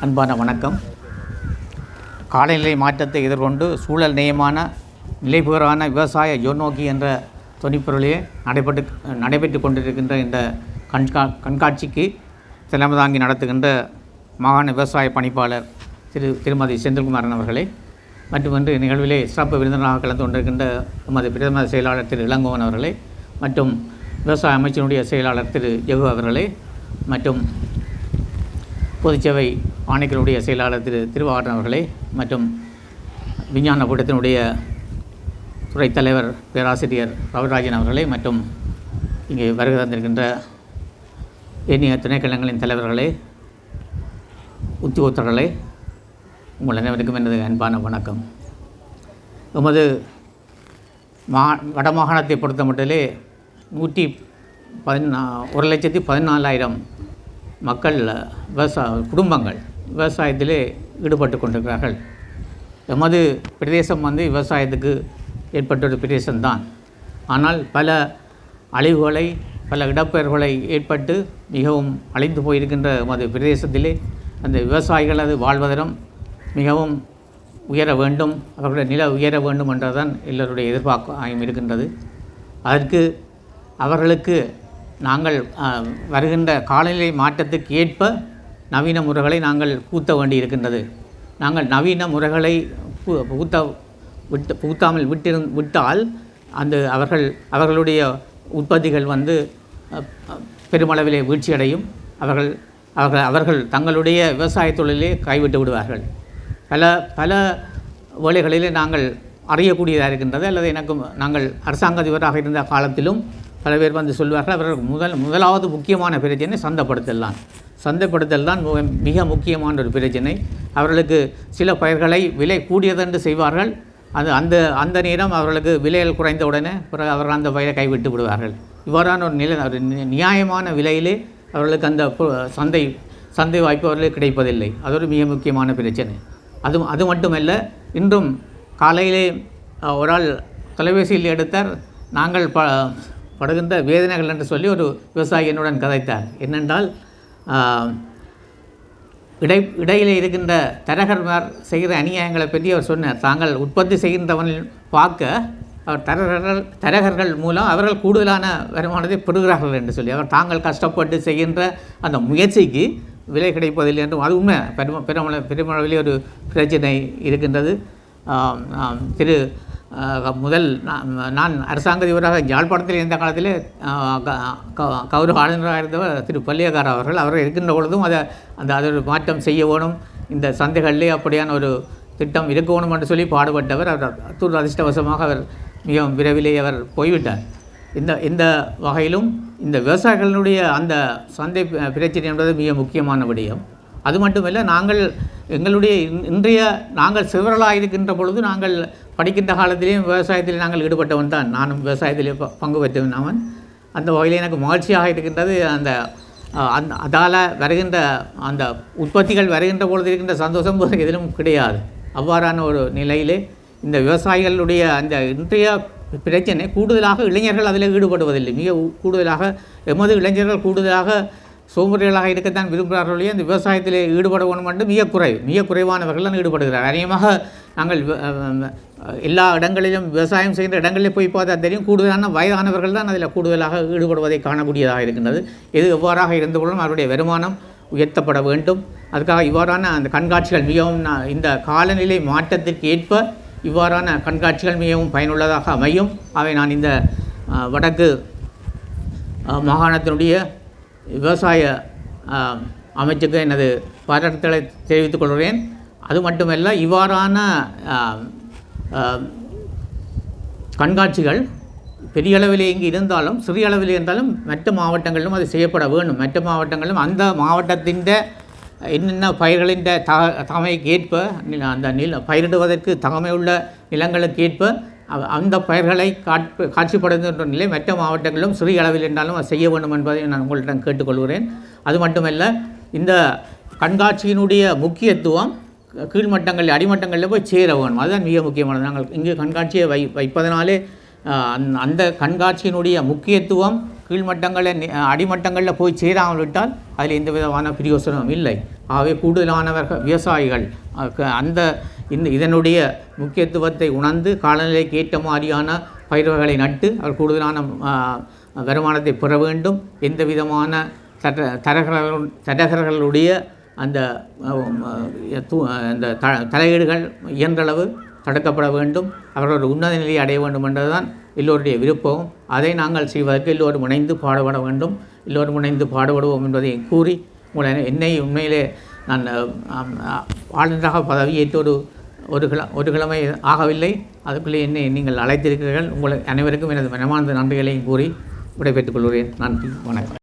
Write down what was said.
அன்பான வணக்கம். காலநிலை மாற்றத்தை எதிர்கொண்டு சூழல் நேயமான நிலைபெறான விவசாய யோநோக்கி என்ற தொனிப்பொருளிலே நடைபெற்று கொண்டிருக்கின்ற இந்த கண்காட்சிக்கு தலைமை தாங்கி நடத்துகின்ற மாகாண விவசாய பணிப்பாளர் திருமதி செந்தில்குமாரன் அவர்களே, மற்றும் இன்று நிகழ்விலே சிறப்பு விருந்தினராக கலந்து கொண்டிருக்கின்ற நமது பிரதம செயலாளர் திரு இளங்கோவன் அவர்களே, மற்றும் விவசாய அமைச்சினுடைய செயலாளர் திரு ஜெகு அவர்களே, மற்றும் பொதுச்சேவை ஆணையர்களுடைய செயலாளர் திரு திருவாரன் அவர்களே, மற்றும் விஞ்ஞான கூட்டத்தினுடைய துறைத் தலைவர் பேராசிரியர் ரவிராஜன் அவர்களே, மற்றும் இங்கே வருகை தந்திருக்கின்ற ஏனைய துணைக்கழகங்களின் தலைவர்களே, உத்தியோகத்தர்களே, உங்கள் அனைவருக்கும் எனது அன்பான வணக்கம். எமது வடமாகாணத்தை பொறுத்த மட்டிலே 1,14,000 மக்கள் குடும்பங்கள் விவசாயத்திலே ஈடுபட்டு கொண்டிருக்கிறார்கள். எமது பிரதேசம் விவசாயத்துக்கு ஏற்பட்ட ஒரு பிரதேசம்தான். ஆனால் பல அழிவுகளை, பல இடப்பெயர்வுகளை ஏற்பட்டு மிகவும் அழிந்து போயிருக்கின்ற எமது பிரதேசத்திலே அந்த விவசாயிகளது வாழ்வதரம் மிகவும் உயர வேண்டும், அவர்களுடைய நில உயர வேண்டும் என்றுதான் எல்லோருடைய எதிர்பார்ப்பாயும் இருக்கின்றது. அதற்கு அவர்களுக்கு நாங்கள் வருகின்ற காலநிலை மாற்றத்துக்கு ஏற்ப நவீன முறைகளை நாங்கள் புகுத்த வேண்டி இருக்கின்றது. நாங்கள் நவீன முறைகளை புகுத்தாமல் விட்டால் அவர்களுடைய உற்பத்திகள் பெருமளவிலே வீழ்ச்சியடையும். அவர்கள் தங்களுடைய விவசாய தொழிலே கைவிட்டு விடுவார்கள். பல வேளைகளிலே நாங்கள் அறியக்கூடியதாக இருக்கின்றது. அல்லது நாங்கள் அரசாங்க அதிபராக இருந்த காலத்திலும் பல பேர் சொல்வார்கள், அவர்கள் முதலாவது முக்கியமான பிரச்சனை சந்தைப்படுத்தல் தான் மிக முக்கியமான ஒரு பிரச்சனை. அவர்களுக்கு சில பயிர்களை விலை கூடியதென்று செய்வார்கள். அந்த நேரம் அவர்களுக்கு விலைகள் குறைந்தவுடனே பிறகு அவர்கள் அந்த பயிரை கைவிட்டு விடுவார்கள். இவ்வாறான ஒரு நியாயமான விலையிலே அவர்களுக்கு அந்த சந்தை வாய்ப்பு அவர்களுக்கு கிடைப்பதில்லை. அது ஒரு மிக முக்கியமான பிரச்சனை. அது மட்டுமல்ல, இன்றும் காலையிலே ஒரு ஆள் தொலைபேசியில் எடுத்தார், நாங்கள் படுகின்ற வேதனைகள் என்று சொல்லி ஒரு விவசாயி என்னுடன் கதைத்தார். என்னென்றால், இடையிலே இருக்கின்ற தரகர்மார் செய்கிற அநியாயங்களை பற்றி அவர் சொன்னார். தாங்கள் உற்பத்தி செய்கின்றவனில் பார்க்க அவர் தரகர்கள் மூலம் அவர்கள் கூடுதலான வருமானத்தை பெறுகிறார்கள் என்று சொல்லி, அவர் தாங்கள் கஷ்டப்பட்டு செய்கின்ற அந்த முயற்சிக்கு விலை கிடைப்பதில்லை என்றும் அது உண்மை. பெருமளவிலே ஒரு பிரச்சனை இருக்கின்றது. நான் அரசாங்க அதிபராக யாழ்ப்பாணத்தில் இருந்த காலத்திலே கௌரவ ஆளுநராக இருந்தவர் திரு பள்ளியக்கார அவர்கள் இருக்கின்ற பொழுதும் அதோட மாற்றம் செய்ய வேணும், இந்த சந்தைகளிலே அப்படியான ஒரு திட்டம் இருக்க வேணும் என்று சொல்லி பாடுபட்டவர். அவர் அதிர்ஷ்டவசமாக அவர் மிகவும் விரைவிலே அவர் போய்விட்டார். இந்த வகையிலும் இந்த விவசாயிகளுடைய அந்த சந்தை பிரச்சனை என்பது மிக முக்கியமான விடயம். அது மட்டுமல்ல, நாங்கள் சிவர்களாக இருக்கின்ற பொழுது நாங்கள் படிக்கின்ற காலத்திலேயும் விவசாயத்தில் நாங்கள் ஈடுபட்டவன் தான். நானும் விவசாயத்திலே பங்கு பெற்றவன். அந்த வகையில் எனக்கு மகிழ்ச்சியாக இருக்கின்றது. அதால் வருகின்ற அந்த உற்பத்திகள் வருகின்ற பொழுது இருக்கின்ற சந்தோஷம் எதிலும் கிடையாது. அவ்வாறான ஒரு நிலையிலே இந்த விவசாயிகளுடைய அந்த இன்றைய பிரச்சனை கூடுதலாக இளைஞர்கள் அதில் ஈடுபடுவதில்லை. கூடுதலாக எமது இளைஞர்கள் கூடுதலாக சோம்பேறிகளாக இருக்கத்தான் விரும்புகிறார்களே, அந்த விவசாயத்தில் ஈடுபட வேண்டும் என்று மிக குறைவானவர்கள் தான் ஈடுபடுகிறார். அதிகமாக நாங்கள் எல்லா இடங்களிலும் விவசாயம் செய்கின்ற இடங்களில் போய் பார்த்தா தெரியும், கூடுதலான வயதானவர்கள் தான் அதில் கூடுதலாக ஈடுபடுவதை காணக்கூடியதாக இருக்கின்றது. இது எவ்வாறாக இருந்த பொழுதும் அவருடைய வருமானம் உயர்த்தப்பட வேண்டும். அதுக்காக இவ்வாறான அந்த கண்காட்சிகள் மிகவும் இந்த காலநிலை மாற்றத்திற்கு ஏற்ப இவ்வாறான கண்காட்சிகள் மிகவும் பயனுள்ளதாக அமையும். அவை நான் இந்த வடக்கு மாகாணத்தினுடைய விவசாய அமைச்சுக்கு எனது பாராட்டுதலை தெரிவித்துக் கொள்கிறேன். அது மட்டுமல்ல, இவ்வாறான கண்காட்சிகள் பெரிய அளவிலே இங்கு இருந்தாலும் சிறிய அளவில் இருந்தாலும் மற்ற மாவட்டங்களிலும் அது செய்யப்பட வேண்டும். மற்ற மாவட்டங்களிலும் அந்த மாவட்டத்தின் என்னென்ன பயிர்களின் தகமைக்கு ஏற்ப அந்த பயிரிடுவதற்கு தகமையுள்ள நிலங்களுக்கு ஏற்ப அந்த பயிர்களை காட்சிப்படுத்துகின்ற நிலை மற்ற மாவட்டங்களிலும் சிறிய அளவில் இருந்தாலும் அது செய்ய வேண்டும் என்பதை நான் உங்களிடம் கேட்டுக்கொள்கிறேன். அது மட்டுமல்ல, இந்த கண்காட்சியினுடைய முக்கியத்துவம் கீழ்மட்டங்களில் அடிமட்டங்களில் போய் சேர வேணும். அதுதான் மிக முக்கியமானது. நாங்கள் இங்கே கண்காட்சியை வைப்பதனாலே அந்த கண்காட்சியினுடைய முக்கியத்துவம் கீழ்மட்டங்களில் அடிமட்டங்களில் போய் சேராமல் விட்டால் அதில் எந்த விதமான பிரயோசனமும் இல்லை. ஆகவே கூடுதலானவர்கள் விவசாயிகள் இதனுடைய முக்கியத்துவத்தை உணர்ந்து காலநிலைக்கு ஏற்ற மாதிரியான பயிர்களை நட்டு அவர் கூடுதலான வருமானத்தை பெற வேண்டும். எந்த விதமான தரகர்களுடைய அந்த தலையீடுகள் இயன்றளவு தடுக்கப்பட வேண்டும். அவர்கள் உன்னத நிலையை அடைய வேண்டும் என்றதுதான் எல்லோருடைய விருப்பமும். அதை நாங்கள் செய்வதற்கு எல்லோரும் இணைந்து பாடுபட வேண்டும். எல்லோரும் இணைந்து பாடுபடுவோம் என்பதை கூறி என்னை உண்மையிலே நான் ஆளுநராக பதவியேற்று ஒரு கிழமை ஆகவில்லை. அதுக்குள்ளே என்னை நீங்கள் அழைத்திருக்கிறீர்கள். உங்கள் அனைவருக்கும் எனது மனமார்ந்த நன்றிகளையும் கூறி விடைபெற்றுக் கொள்கிறேன். நன்றி, வணக்கம்.